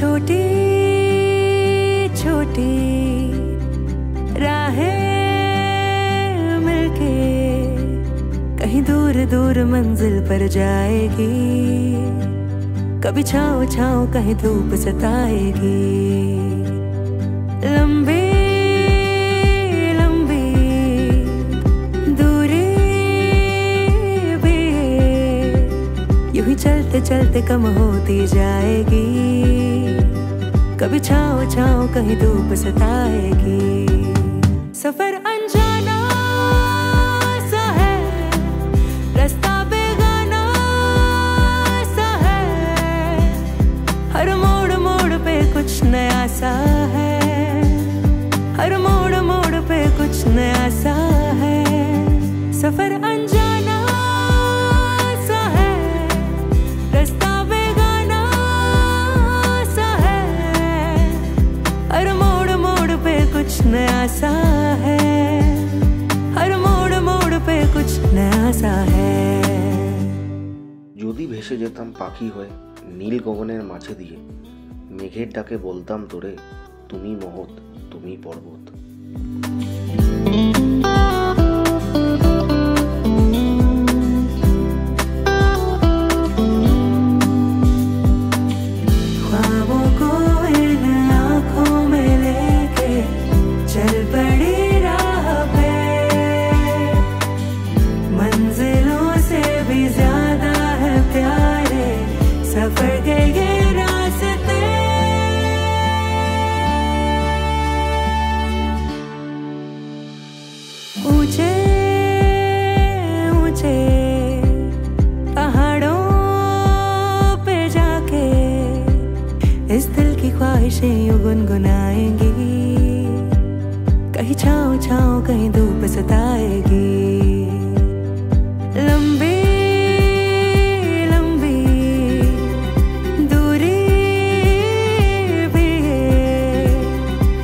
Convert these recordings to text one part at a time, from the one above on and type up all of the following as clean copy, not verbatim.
छोटी छोटी राहें मिलके कहीं दूर दूर मंजिल पर जाएगी। कभी छाँव छाँव कहीं धूप सताएगी। लंबी लंबी दूरी भी यूं ही चलते चलते कम होती जाएगी। कभी छाँव छाँव कहीं धूप सताएगी। सफर अनजाना सा है, रास्ता बेगाना सा है। हर मोड़ मोड़ पे कुछ नया सा है। हर मोड़ मोड़ पे कुछ नया सा है। सफर अनजाना सा है, रास्ता बेगाना सा है। हर मोड़ मोड़ पे कुछ नया सा है। हर मोड़ मोड़ पे कुछ नया सा है। যদি ভেসে যেতাম পাখি হয়ে নীল গগনের মাঝে দিয়ে, মেঘের ডাকে বলতাম তোরে তুমি মহৎ তুমি পর্বত। ख्वाबों को इन आँखों में लेके चल पड़ी राह पे। मंजिलों से भी ज्यादा है प्यारे सफर के ये रास्ते। ऊंचे ऊंचे पहाड़ों पे जाके इस दिल की ख्वाहिशें यूं गुनगुनाएंगी। कहीं छाँव छाँव कहीं धूप सताएगी। लंबी लंबी दूरी भी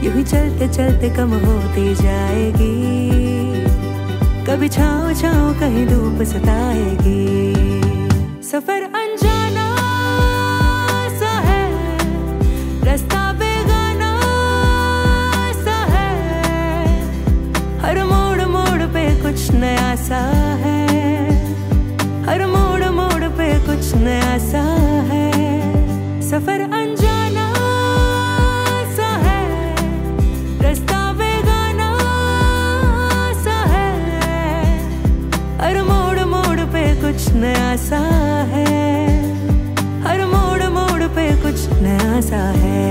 यूं ही चलते चलते कम होती जाएगी। कभी छाँव छाँव कहीं धूप सताएगी। सफर अनजाना सा है, रास्ता बेगाना सा है। हर मोड़ मोड़ पे कुछ नया सा है। हर मोड़ मोड़ पे कुछ नया सा है। सफर अनजाना सा है, रास्ता बेगाना सा है। हर मोड़ मोड़ पे कुछ नया सा है। हर मोड़ मोड़ पे कुछ नया सा है।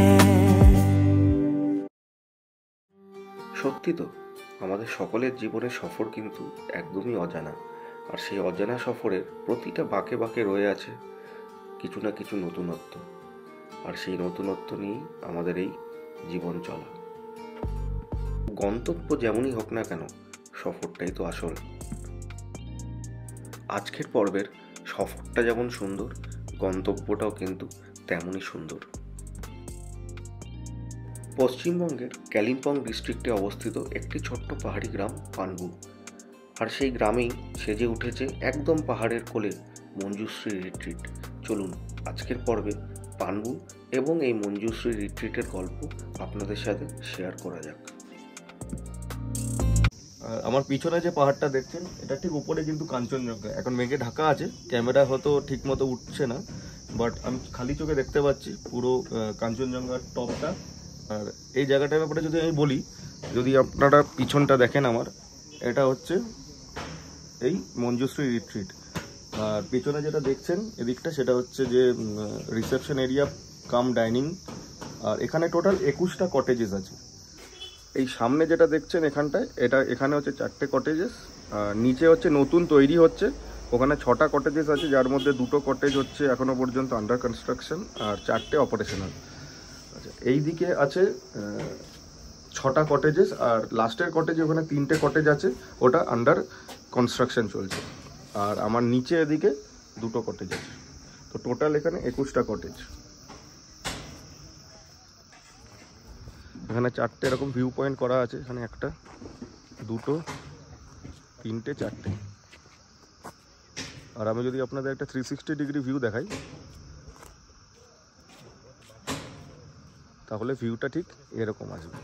সত্যি তো, আমাদের সকলের জীবনের সফর কিন্তু একদমই অজানা। আর সেই অজানা সফরের প্রতিটা বাঁকে বাঁকে রয়ে আছে কিছু না কিছু নতুনত্ব। আর সেই নতুনত্ব নিয়েই আমাদের এই জীবন চলা। গন্তব্য যেমনই হোক না কেন, সফরটাই তো আসল। আজকের পর্বের সফরটা যেমন সুন্দর, গন্তব্যটাও কিন্তু তেমনই সুন্দর। পশ্চিমবঙ্গের কালিম্পং ডিস্ট্রিক্টে অবস্থিত একটি ছোট্ট পাহাড়ি গ্রাম পানবু। আর সেই গ্রামেই সেজে উঠেছে একদম পাহাড়ের কোলে মঞ্জুশ্রী রিট্রিট। চলুন আজকের পর্বে পানবু এবং এই মঞ্জুশ্রী রিট্রিটের গল্প আপনাদের সাথে শেয়ার করা যাক। আমার পিছনে যে পাহাড়টা দেখছেন, এটা ঠিক উপরে কিন্তু কাঞ্চনজঙ্ঘা। এখন মেঘে ঢাকা আছে, ক্যামেরা হয়তো ঠিক মতো উঠছে না, বাট আমি খালি চোখে দেখতে পাচ্ছি পুরো কাঞ্চনজঙ্ঘার টপটা। আর এই জায়গাটার ব্যাপারে যদি আমি বলি, যদি আপনারা পিছনটা দেখেন আমার, এটা হচ্ছে এই মঞ্জুশ্রী রিট্রিট। আর পিছনে যেটা দেখছেন এদিকটা, সেটা হচ্ছে যে রিসেপশন এরিয়া কাম ডাইনিং। আর এখানে টোটাল 21টা কটেজেস আছে। এই সামনে যেটা দেখছেন এখানটায়, এখানে হচ্ছে 4টে কটেজেস। আর নিচে হচ্ছে নতুন তৈরি হচ্ছে, ওখানে 6টা কটেজেস আছে, যার মধ্যে 2টো কটেজ হচ্ছে এখনো পর্যন্ত আন্ডার কনস্ট্রাকশন আর 4টে অপারেশনাল। আচ্ছা, এই দিকে আছে 6টা কটেজেস, আর লাস্টের কটেজে ওখানে 3টে কটেজ আছে, ওটা আন্ডার কনস্ট্রাকশন চলছে। আর আমার নিচে এদিকে 2টো কটেজ আছে। তো টোটাল এখানে 21টা কটেজ। এখানে 4টে এরকম ভিউ পয়েন্ট করা আছে। এখানে 1টা 2টো 3টে 4টে। আর আমি যদি আপনাদের একটা 360 ডিগ্রি ভিউ দেখাই, তাহলে ভিউটা ঠিক এরকম আসবে।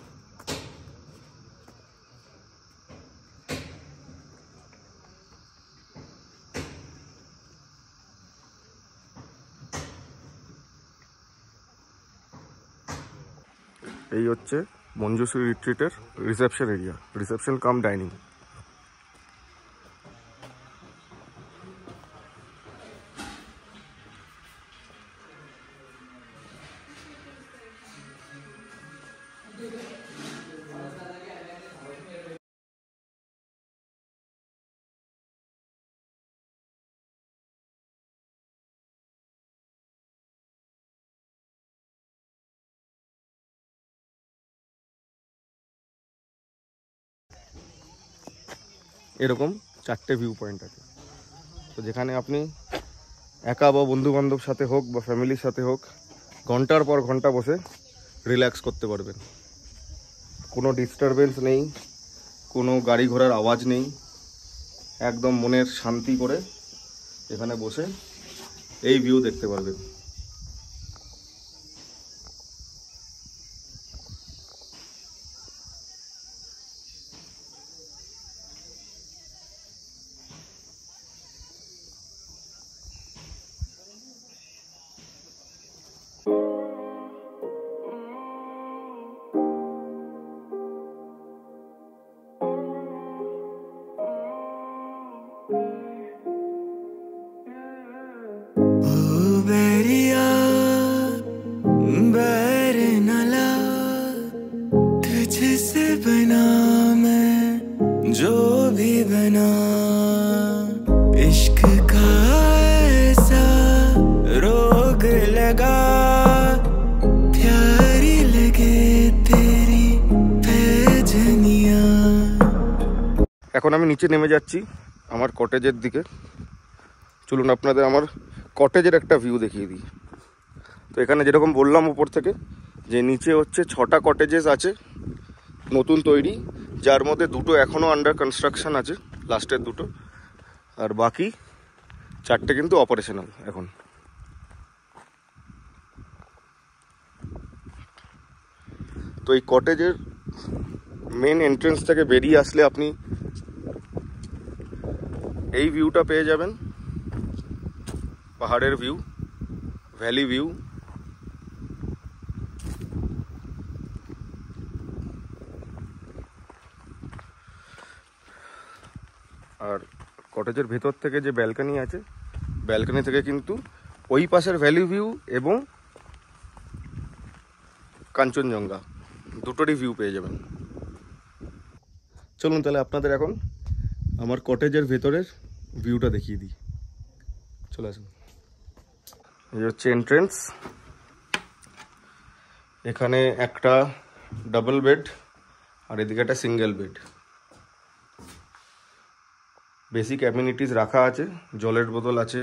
এই হচ্ছে মঞ্জুশ্রী রিট্রিটের reception area, reception cum dining. এরকম 4টে ভিউ পয়েন্ট আছে, তো যেখানে আপনি একা বা বন্ধুবান্ধব সাথে হোক বা ফ্যামিলির সাথে হোক ঘন্টার পর ঘন্টা বসে রিল্যাক্স করতে পারবেন। কোনো ডিস্টারবেন্স নেই, কোনো গাড়ি ঘোড়ার আওয়াজ নেই, একদম মনের শান্তি করে এখানে বসে এই ভিউ দেখতে পারবেন। तुझसे बना मैं जो भी बना, इश्क का ऐसा रोग लगा, प्यारी लगे तेरी पैजनियां। এখন আমি নিচে নেমে যাচ্ছি আমার কটেজের দিকে। চলুন আপনাদের আমার কটেজের একটা ভিউ দেখিয়ে দিই। তো এখানে যেরকম বললাম উপর থেকে যে নিচে হচ্ছে 6টা কটেজেস আছে নতুন তৈরি, যার মধ্যে 2টো এখনও আন্ডার কনস্ট্রাকশন আছে, লাস্টের 2টো, আর বাকি 4টে কিন্তু অপারেশনাল এখন। তো এই কটেজের মেন এন্ট্রেন্স থেকে বেরিয়ে আসলে আপনি এই ভিউটা পেয়ে যাবেন, পাহাড়ের ভিউ, ভ্যালি ভিউ। আর কটেজের ভেতর থেকে যে ব্যালকনি আছে, ব্যালকনি থেকে কিন্তু ওই পাশের ভ্যালি ভিউ এবং কাঞ্চনজঙ্ঘা দুটোরই ভিউ পেয়ে যাবেন। চলুন তাহলে আপনাদের এখন আমার কটেজের ভেতরের ভিউটা দেখিয়ে দিই। চলে আসুন। এই হচ্ছে এন্ট্রেন্স। এখানে একটা ডাবল বেড আর এদিকে একটা সিঙ্গেল বেড। বেসিক অ্যামিনিটিস রাখা আছে, জলের বোতল আছে,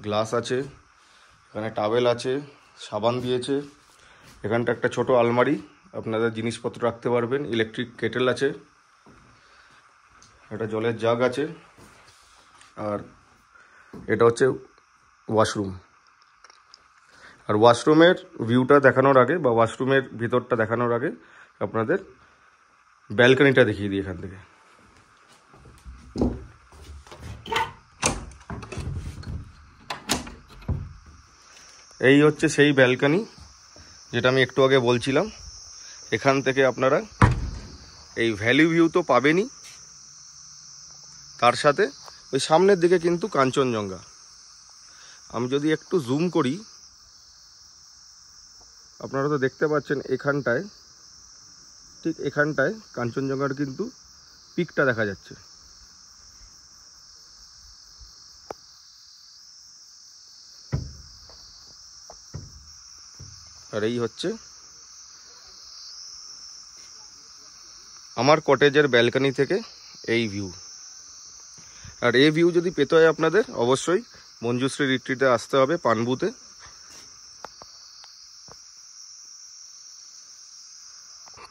গ্লাস আছে, এখানে টাওয়েল আছে, সাবান দিয়েছে। এখানটা একটা ছোট আলমারি, আপনাদের জিনিসপত্র রাখতে পারবেন। ইলেকট্রিক কেটেল আছে, একটা জলের জাগ আছে, আর এটা হচ্ছে ওয়াশরুম। আর ওয়াশরুমের ভিউটা দেখানোর আগে বা ওয়াশরুমের ভিতরটা দেখানোর আগে আপনাদের ব্যালকনিটা দেখিয়ে দিই এখান থেকে। এই হচ্ছে সেই ব্যালকনি যেটা আমি একটু আগে বলছিলাম। এখান থেকে আপনারা এই ভ্যালি ভিউ তো পাবেনই, তার সাথে ওই সামনের দিকে কিন্তু কাঞ্চনজঙ্ঘা। আমি যদি একটু জুম করি, আপনারা তো দেখতে পাচ্ছেন এখানটায়, ঠিক এখানটায় কাঞ্চনজঙ্ঘার কিন্তু পিকটা দেখা যাচ্ছে। আর এই হচ্ছে আমার কটেজের ব্যালকনি থেকে এই ভিউ। আর এই ভিউ যদি পেতে হয় আপনাদের অবশ্যই মঞ্জুশ্রী রিট্রিটে আসতে হবে পানবুতে।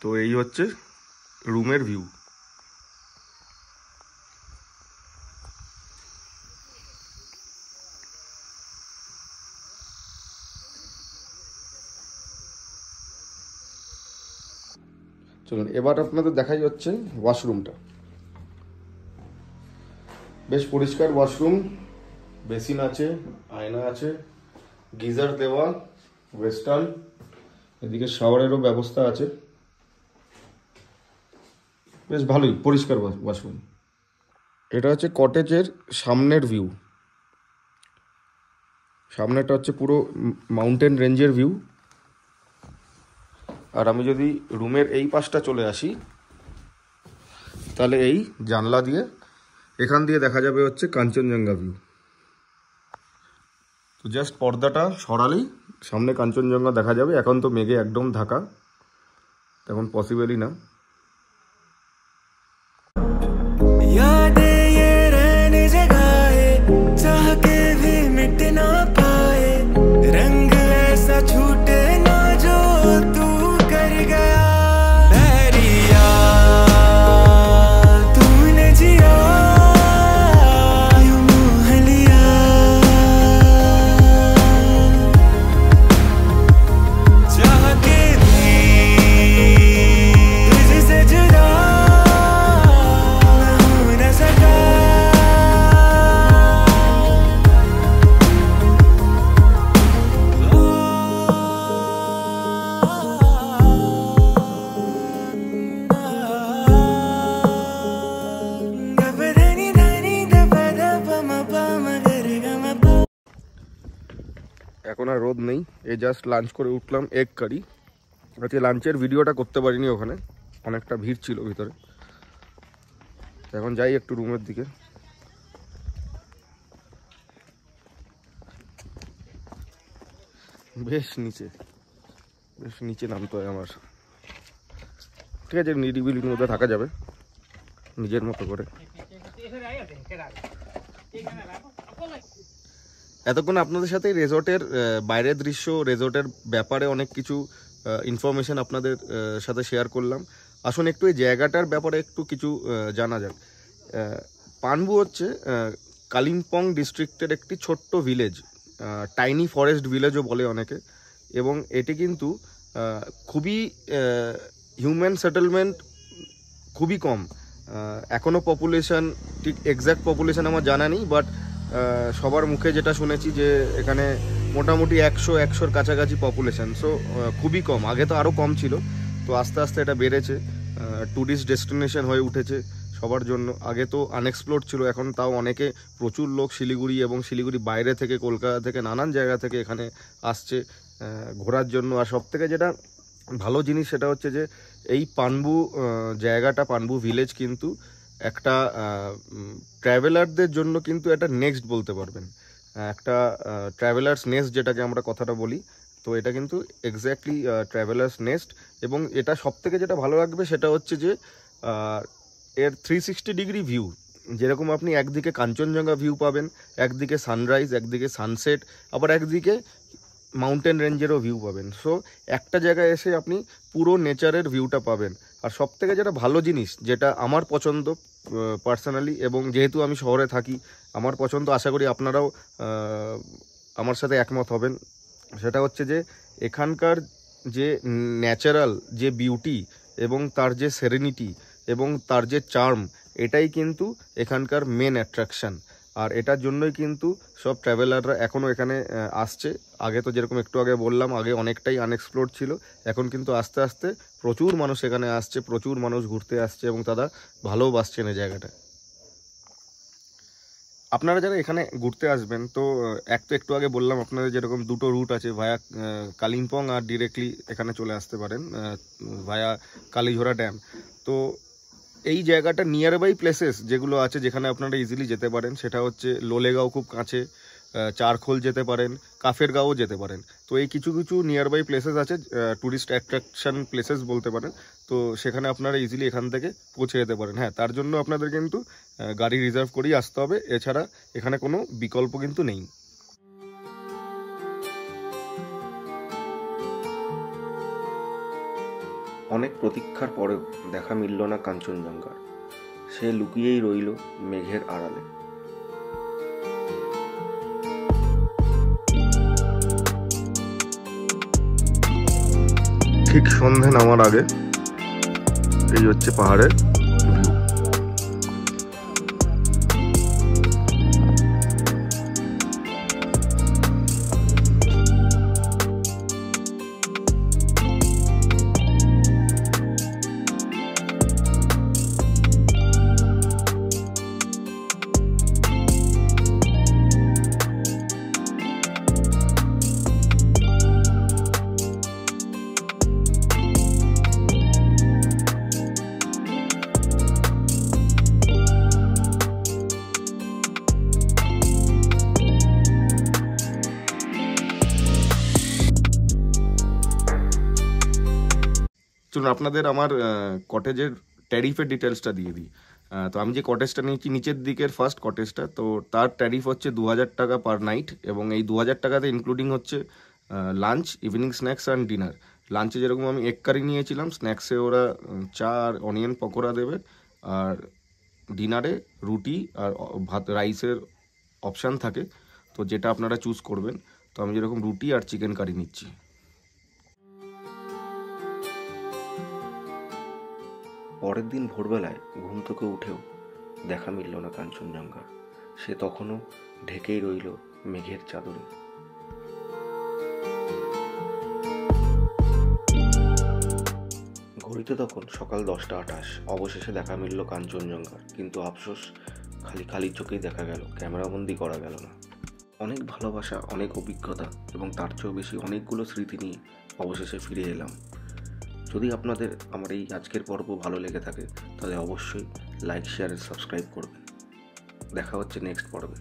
তো এই হচ্ছে রুমের ভিউ। চলুন এবার আপনাদের দেখাই হচ্ছে ওয়াশরুমটা। বেশ পরিষ্কার ওয়াশরুম, বেসিন আছে, আয়না আছে, গিজার দেওয়া, ওয়েস্টার্ন, এদিকে শাওয়ারেরও ব্যবস্থা আছে। বেশ ভালোই পরিষ্কার ওয়াশরুম। এটা হচ্ছে কটেজের সামনের ভিউ। সামনেটা হচ্ছে পুরো মাউন্টেন রেঞ্জের ভিউ। আর আমি যদি রুমের এই পাশটা চলে আসি, তাহলে এই জানলা দিয়ে এখান দিয়ে দেখা যাবে হচ্ছে কাঞ্চনজঙ্ঘা ভিউ। তো জাস্ট পর্দাটা সরালেই সামনে কাঞ্চনজঙ্ঘা দেখা যাবে। এখন তো মেঘে একদম ঢাকা, এখন পসিবলই না। यादें ये रहने जगाए, चाह के भी मिट ना पाए, रंग ऐसा छूटे ना जो तू कर गया। बहरिया तूने जिया यूं मोह लिया, चाह के भी तुझसे जुदा এখন আর রোদ নেই, এই জাস্ট লাঞ্চ করে উঠলাম, এগ কারি। আজকে লাঞ্চের ভিডিওটা করতে পারিনি, ওখানে অনেকটা ভিড় ছিল ভিতরে। এখন যাই একটু রুমের দিকে। বেশ নিচে নামতে হয় আমার। ঠিক আছে, নিরিবিলির মধ্যে থাকা যাবে নিজের মতো করে। এতক্ষণ আপনাদের সাথে রেজর্টের বাইরের দৃশ্য, রেজর্টের ব্যাপারে অনেক কিছু ইনফরমেশন আপনাদের সাথে শেয়ার করলাম। আসুন একটু এই জায়গাটার ব্যাপারে একটু কিছু জানা যাক। পানবু হচ্ছে কালিম্পং ডিস্ট্রিক্টের একটি ছোট্ট ভিলেজ, টাইনি ফরেস্ট ভিলেজও বলে অনেকে। এবং এটি কিন্তু খুবই হিউম্যান সেটেলমেন্ট খুবই কম। এখনও পপুলেশন, ঠিক এক্স্যাক্ট পপুলেশন আমার জানা নেই, বাট সবার মুখে যেটা শুনেছি যে এখানে মোটামুটি 100-100-র কাছাকাছি পপুলেশন। সো খুবই কম, আগে তো আরও কম ছিল। তো আস্তে আস্তে এটা বেড়েছে, ট্যুরিস্ট ডেস্টিনেশন হয়ে উঠেছে সবার জন্য। আগে তো আনএক্সপ্লোর্ড ছিল, এখন তাও অনেকে, প্রচুর লোক শিলিগুড়ি এবং শিলিগুড়ি বাইরে থেকে, কলকাতা থেকে, নানান জায়গা থেকে এখানে আসছে ঘোরার জন্য। আর সব থেকে যেটা ভালো জিনিস সেটা হচ্ছে যে এই পানবু জায়গাটা, পানবু ভিলেজ কিন্তু একটা ট্র্যাভেলারদের জন্য কিন্তু এটা নেক্সট বলতে পারবেন, একটা ট্র্যাভেলার্স নেস্ট যেটাকে আমরা কথাটা বলি। তো এটা কিন্তু এক্স্যাক্টলি ট্র্যাভেলার্স নেস্ট। এবং এটা সব থেকে যেটা ভালো লাগবে সেটা হচ্ছে যে এর 360 ডিগ্রি ভিউ। যেরকম আপনি একদিকে কাঞ্চনজঙ্ঘা ভিউ পাবেন, একদিকে সানরাইজ, একদিকে সানসেট, আবার একদিকে মাউন্টেন রেঞ্জেরও ভিউ পাবেন। সো একটা জায়গায় এসে আপনি পুরো নেচারের ভিউটা পাবেন। আর সব থেকে যেটা ভালো জিনিস, যেটা আমার পছন্দ পার্সোনালি, এবং যেহেতু আমি শহরে থাকি আমার পছন্দ, আশা করি আপনারাও আমার সাথে একমত হবেন, সেটা হচ্ছে যে এখানকার যে ন্যাচারাল যে বিউটি এবং তার যে সেরেনিটি এবং তার যে চার্ম, এটাই কিন্তু এখানকার মেন অ্যাট্রাকশান। আর এটার জন্যই কিন্তু সব ট্র্যাভেলাররা এখনও এখানে আসছে। আগে তো যেরকম একটু আগে বললাম, আগে অনেকটাই আনএক্সপ্লোর্ড ছিল, এখন কিন্তু আস্তে আস্তে প্রচুর মানুষ এখানে আসছে, প্রচুর মানুষ ঘুরতে আসছে এবং তারা ভালোবাসছেন এই জায়গাটা। আপনারা যারা এখানে ঘুরতে আসবেন, তো একটু আগে বললাম আপনাদের যেরকম দুটো রুট আছে, ভায়া কালিম্পং আর ডিরেক্টলি এখানে চলে আসতে পারেন ভায়া কালীঝোড়া ড্যাম। তো এই জায়গাটা নিয়ার বাই প্লেসেস যেগুলো আছে যেখানে আপনারা ইজিলি যেতে পারেন, সেটা হচ্ছে লোলেগাঁও খুব কাছে, চারখোল যেতে পারেন, কাফেরগাঁও যেতে পারেন। তো এই কিছু কিছু নিয়ার বাই প্লেসেস আছে, ট্যুরিস্ট অ্যাট্রাকশন প্লেসেস বলতে পারেন। তো সেখানে আপনারা ইজিলি এখান থেকে পৌঁছে যেতে পারেন। হ্যাঁ, তার জন্য আপনাদের কিন্তু গাড়ি রিজার্ভ করেই আসতে হবে, এছাড়া এখানে কোনো বিকল্প কিন্তু নেই। অনেক প্রতীক্ষার পরেও দেখা মিলল না কাঞ্চনজঙ্ঘার। সে লুকিয়েই রইল মেঘের আড়ালে। ঠিক সন্ধে নামার আগে এই হচ্ছে পাহাড়ের ভিউ। চলুন আপনাদের আমার কটেজের ট্যারিফের ডিটেলসটা দিয়ে দিই। তো আমি যে কটেজটা নিয়েছি নিচের দিকের ফার্স্ট কটেজটা, তো তার ট্যারিফ হচ্ছে 2000 টাকা পার নাইট, এবং এই 2000 টাকাতে ইনক্লুডিং হচ্ছে lunch, evening snacks and dinner. লাঞ্চে যেরকম আমি এগ কারি নিয়েছিলাম, স্ন্যাক্সে ওরা চা আর অনিয়ন পকোড়া দেবে, আর ডিনারে রুটি আর ভাত রাইসের অপশান থাকে, তো যেটা আপনারা চুজ করবেন। তো আমি যেরকম রুটি আর চিকেন কারি নিচ্ছি। পরের দিন ভোরবেলায় ঘুম থেকে উঠেও দেখা মিলল না কাঞ্চনজঙ্ঘা। সে তখনও ঢেকেই রইল মেঘের চাদরে। ঘড়িতে তখন সকাল 10:28। অবশেষে দেখা মিলল কাঞ্চনজঙ্ঘার, কিন্তু আফসোস, খালি চোখেই দেখা গেল, ক্যামেরাবন্দি করা গেল না। অনেক ভালোবাসা, অনেক অভিজ্ঞতা এবং তার চেয়েও বেশি অনেকগুলো স্মৃতি নিয়ে অবশেষে ফিরে এলাম। যদি আপনাদের আমার এই আজকের পর্ব ভালো লেগে থাকে তাহলে অবশ্যই লাইক, শেয়ার আর সাবস্ক্রাইব করবেন। দেখা হচ্ছে নেক্সট পর্বে।